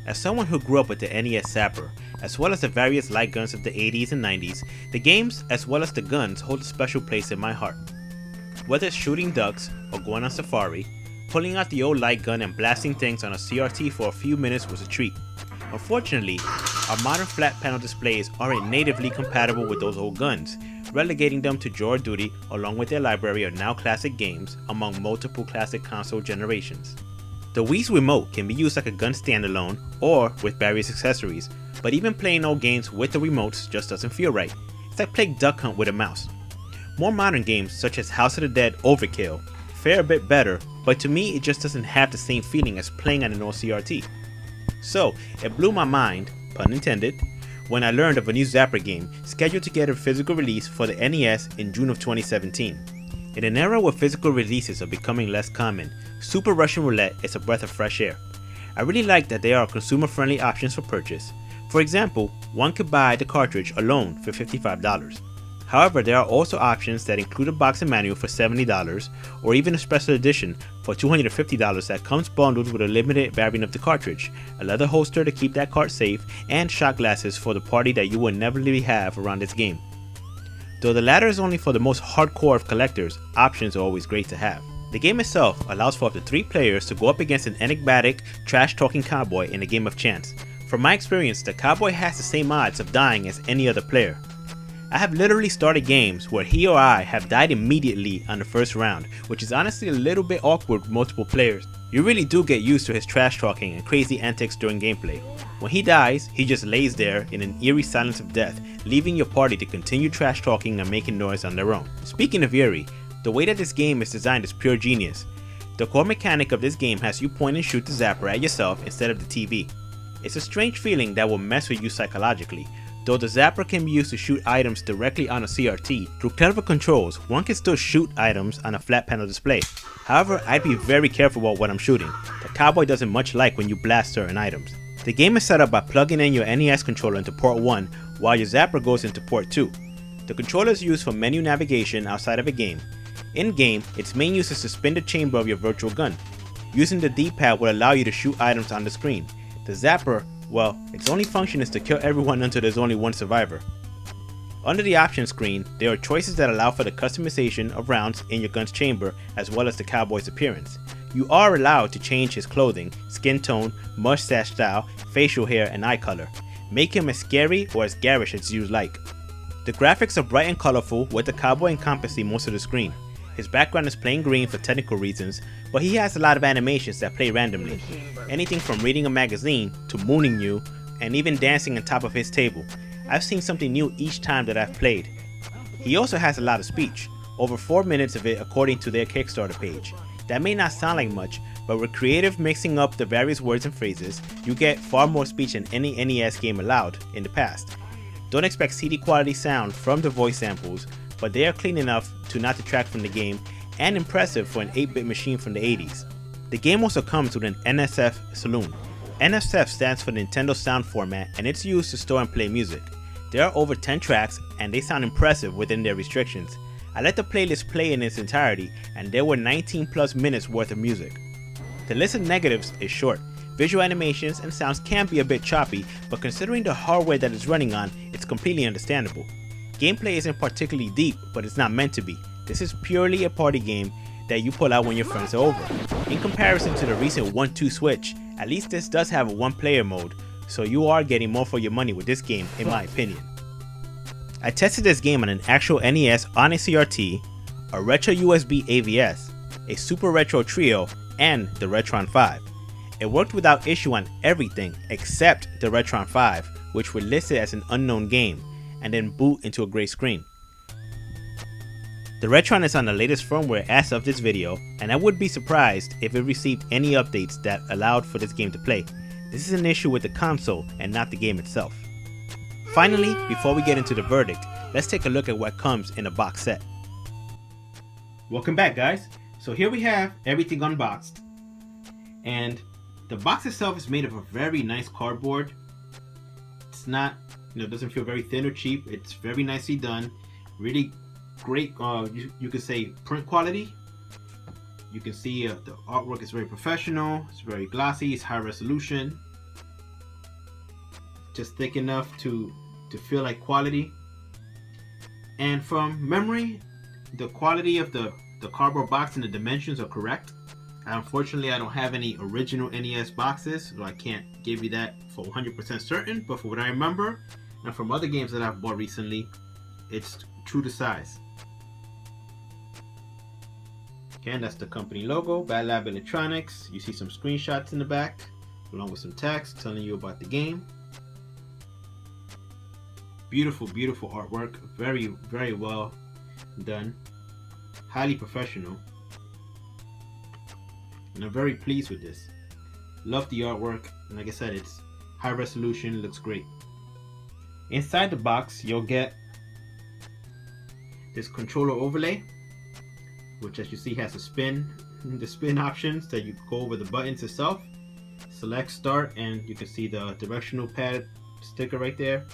As someone who grew up with the NES Zapper, as well as the various light guns of the 80s and 90s, the games as well as the guns hold a special place in my heart. Whether it's shooting ducks or going on safari, pulling out the old light gun and blasting things on a CRT for a few minutes was a treat. Unfortunately, our modern flat panel displays aren't natively compatible with those old guns, relegating them to drawer duty along with their library of now classic games among multiple classic console generations. The Wii's remote can be used like a gun standalone or with various accessories, but even playing old games with the remotes just doesn't feel right. It's like playing Duck Hunt with a mouse. More modern games such as House of the Dead Overkill fare a bit better, but to me it just doesn't have the same feeling as playing on an old CRT. So it blew my mind, pun intended, when I learned of a new Zapper game scheduled to get a physical release for the NES in June of 2017. In an era where physical releases are becoming less common, Super Russian Roulette is a breath of fresh air. I really like that there are consumer-friendly options for purchase. For example, one could buy the cartridge alone for $55. However, there are also options that include a box and manual for $70 or even a special edition for $250 that comes bundled with a limited variant of the cartridge, a leather holster to keep that cart safe, and shot glasses for the party that you will inevitably have around this game. Though the latter is only for the most hardcore of collectors, options are always great to have. The game itself allows for up to 3 players to go up against an enigmatic, trash-talking cowboy in a game of chance. From my experience, the cowboy has the same odds of dying as any other player. I have literally started games where he or I have died immediately on the first round, which is honestly a little bit awkward with multiple players. You really do get used to his trash talking and crazy antics during gameplay. When he dies, he just lays there in an eerie silence of death, leaving your party to continue trash talking and making noise on their own. Speaking of eerie, the way that this game is designed is pure genius. The core mechanic of this game has you point and shoot the zapper at yourself instead of the TV. It's a strange feeling that will mess with you psychologically. Though the zapper can be used to shoot items directly on a CRT, through clever controls, one can still shoot items on a flat panel display. However, I'd be very careful about what I'm shooting. The cowboy doesn't much like when you blast certain items. The game is set up by plugging in your NES controller into port 1 while your zapper goes into port 2. The controller is used for menu navigation outside of a game. In-game, its main use is to spin the chamber of your virtual gun. Using the D-pad will allow you to shoot items on the screen. The zapper, well, its only function is to kill everyone until there's only one survivor. Under the options screen, there are choices that allow for the customization of rounds in your gun's chamber as well as the cowboy's appearance. You are allowed to change his clothing, skin tone, mustache style, facial hair, and eye color. Make him as scary or as garish as you like. The graphics are bright and colorful, with the cowboy encompassing most of the screen. His background is plain green for technical reasons, but he has a lot of animations that play randomly. Anything from reading a magazine to mooning you, and even dancing on top of his table. I've seen something new each time that I've played. He also has a lot of speech, over 4 minutes of it according to their Kickstarter page. That may not sound like much, but with creative mixing up the various words and phrases, you get far more speech than any NES game allowed in the past. Don't expect CD quality sound from the voice samples, but they are clean enough to not detract from the game and impressive for an 8-bit machine from the 80s. The game also comes with an NSF saloon. NSF stands for Nintendo Sound Format, and it's used to store and play music. There are over 10 tracks and they sound impressive within their restrictions. I let the playlist play in its entirety and there were 19 plus minutes worth of music. The list of negatives is short. Visual animations and sounds can be a bit choppy, but considering the hardware that it's running on, it's completely understandable. Gameplay isn't particularly deep, but it's not meant to be. This is purely a party game that you pull out when your friends are over. In comparison to the recent 1-2 Switch, at least this does have a 1-player mode, so you are getting more for your money with this game in my opinion. I tested this game on an actual NES on a CRT, a Retro USB AVS, a Super Retro Trio, and the Retron 5. It worked without issue on everything except the Retron 5, which were listed as an unknown game, and then boot into a gray screen. The Retron is on the latest firmware as of this video, and I would be surprised if it received any updates that allowed for this game to play. This is an issue with the console and not the game itself. Finally, before we get into the verdict, let's take a look at what comes in a box set. Welcome back, guys. So here we have everything unboxed, and the box itself is made of a very nice cardboard. It's not, doesn't feel very thin or cheap. It's very nicely done. Really great, you could say print quality. You can see the artwork is very professional. It's very glossy. It's high resolution. just thick enough to feel like quality. And from memory, the quality of the cardboard box and the dimensions are correct. Unfortunately, I don't have any original NES boxes, so I can't give you that for 100% certain, but for what I remember, and from other games that I've bought recently, it's true to size. Again, that's the company logo, Bad Lab Electronics. You see some screenshots in the back, along with some text telling you about the game. Beautiful, beautiful artwork. Very, very well done. Highly professional. And I'm very pleased with this. Love the artwork. And like I said, it's high resolution, looks great. Inside the box, you'll get this controller overlay, which as you see has the spin options that you go over the buttons itself. Select start, and you can see the directional pad sticker right there.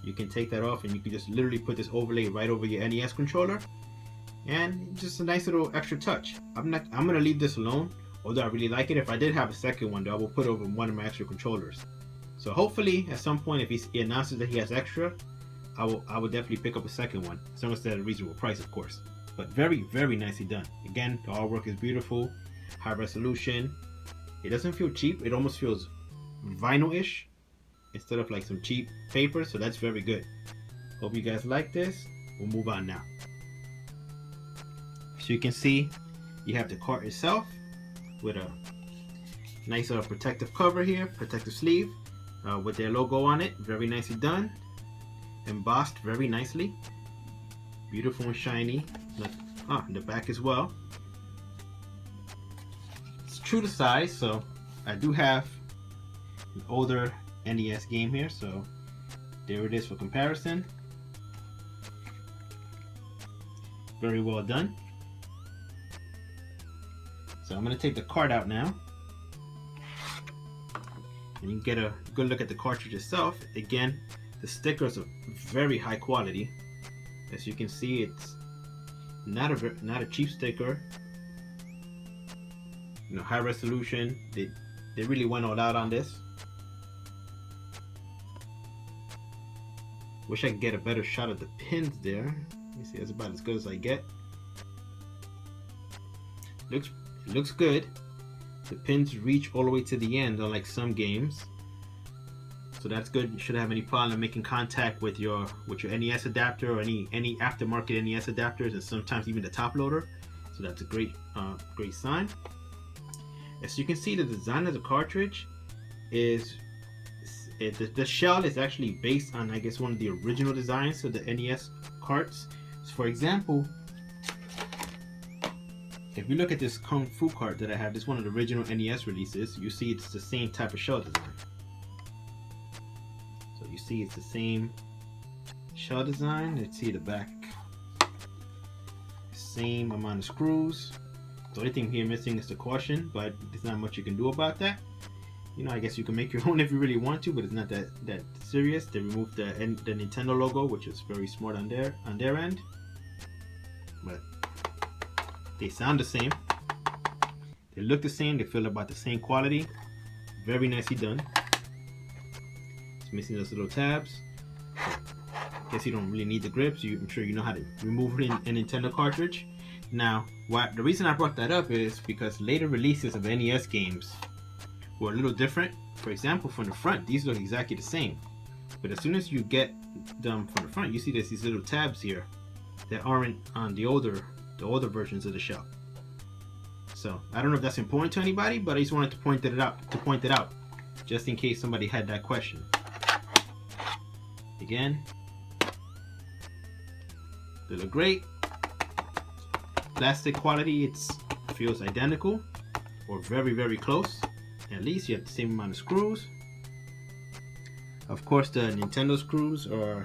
You can take that off and you can just literally put this overlay right over your NES controller, and just a nice little extra touch. I'm gonna leave this alone, although I really like it. If I did have a second one though, I will put it over one of my extra controllers. So hopefully at some point, if he announces that he has extra, I will definitely pick up a second one, as long as it's at a reasonable price, of course. But very, very nicely done. Again, the artwork is beautiful, high resolution. It doesn't feel cheap. It almost feels vinyl-ish instead of like some cheap paper, so that's very good. Hope you guys like this. We'll move on now. So you can see you have the cart itself with a nice protective cover here, protective sleeve with their logo on it. Very nicely done. Embossed very nicely. Beautiful and shiny. Look, the back as well. It's true to size, so I do have an older NES game here, so there it is for comparison. Very well done. So I'm going to take the card out now, and you can get a good look at the cartridge itself. Again, the stickers are very high quality. As you can see, it's not a cheap sticker. You know, high resolution. They really went all out on this. Wish I could get a better shot of the pins there. You see, that's about as good as I get. Looks good. The pins reach all the way to the end, unlike some games. So that's good. You shouldn't have any problem making contact with your NES adapter or any aftermarket NES adapters, and sometimes even the top loader. So that's a great sign. As you can see, the design of the cartridge is the shell is actually based on, I guess, one of the original designs of the NES carts. So for example, if you look at this Kung Fu cart that I have, this is one of the original NES releases. You see it's the same type of shell design. So you see it's the same shell design. Let's see the back. Same amount of screws. The only thing here missing is the caution, but there's not much you can do about that. You know, I guess you can make your own if you really want to, but it's not that serious. They removed the Nintendo logo, which is very smart on their end. But they sound the same. They look the same. They feel about the same quality. Very nicely done. It's missing those little tabs. I guess you don't really need the grips. I'm sure you know how to remove it in a Nintendo cartridge. Now, the reason I brought that up is because later releases of NES games were a little different. For example, from the front, these look exactly the same. But as soon as you get them from the front, you see there's these little tabs here that aren't on the older versions of the shell. So I don't know if that's important to anybody, but I just wanted to point it out, just in case somebody had that question. Again, they look great. Plastic quality, it feels identical or very, very close. At least you have the same amount of screws. Of course, the Nintendo screws are,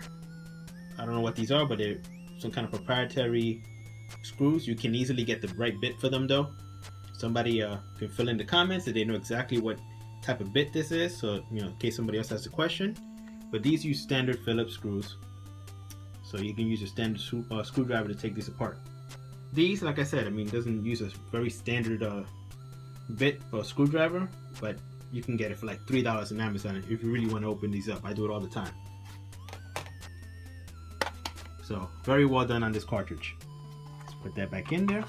I don't know what these are, but they're some kind of proprietary screws. You can easily get the right bit for them though. Somebody can fill in the comments that they know exactly what type of bit this is, so you know, in case somebody else has a question. But these use standard Phillips screws, so you can use a standard screwdriver to take this apart. These, like I said, I mean, doesn't use a very standard bit or screwdriver, but you can get it for like $3 on Amazon if you really want to open these up. I do it all the time. So very well done on this cartridge. Let's put that back in there.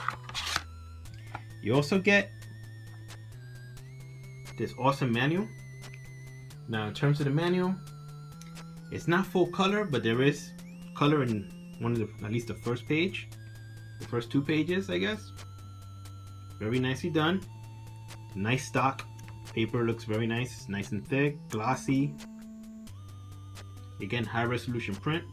You also get this awesome manual. Now in terms of the manual, it's not full color, but there is color in one of the, at least the first page, the first 2 pages, I guess. Very nicely done. Nice stock paper, looks very nice. It's nice and thick, glossy. Again, high resolution print.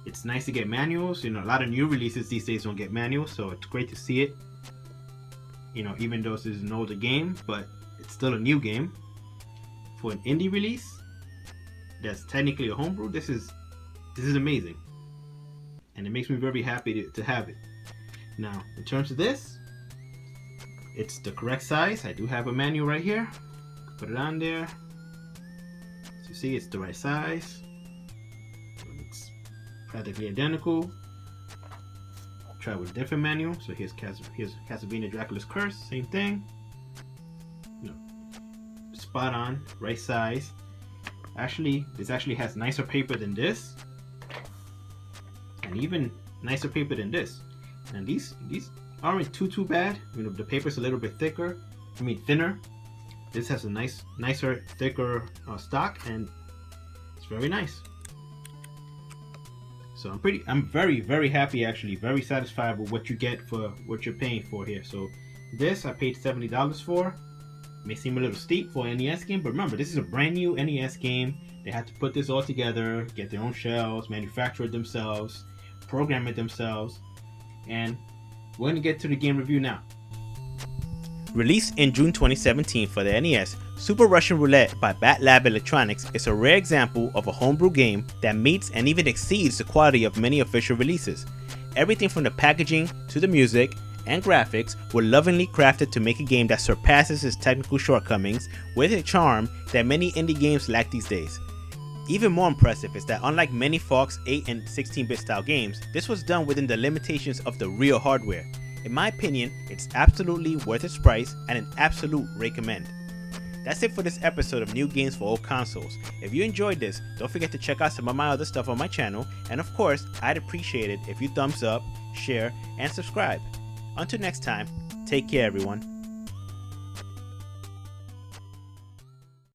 It's nice to get manuals. You know, a lot of new releases these days don't get manuals, so it's great to see it. You know, even though this is an older game, but it's still a new game. For an indie release that's technically a homebrew, this is amazing. And it makes me very happy to have it. Now, in terms of this, it's the correct size. I do have a manual right here. Put it on there. As you see, it's the right size. It's practically identical. Try with a different manual. So here's Castlevania Dracula's Curse, same thing. No, spot on, right size. Actually, this actually has nicer paper than this, and even nicer paper than this. And these aren't too bad. You know, the paper's a little bit thicker. I mean thinner. This has a nicer, thicker stock, and it's very nice. So I'm very happy, actually, very satisfied with what you get for what you're paying for here. So this I paid $70 for. May seem a little steep for an NES game, but remember, this is a brand new NES game. They had to put this all together, get their own shells, manufacture it themselves, program it themselves, and we're going to get to the game review now. Released in June 2017 for the NES, Super Russian Roulette by Bat Lab Electronics is a rare example of a homebrew game that meets and even exceeds the quality of many official releases. Everything from the packaging to the music and graphics were lovingly crafted to make a game that surpasses its technical shortcomings with a charm that many indie games lack these days. Even more impressive is that unlike many Fox 8 and 16-bit style games, this was done within the limitations of the real hardware. In my opinion, it's absolutely worth its price and an absolute recommend. That's it for this episode of New Games for Old Consoles. If you enjoyed this, don't forget to check out some of my other stuff on my channel, and of course, I'd appreciate it if you thumbs up, share, and subscribe. Until next time, take care everyone.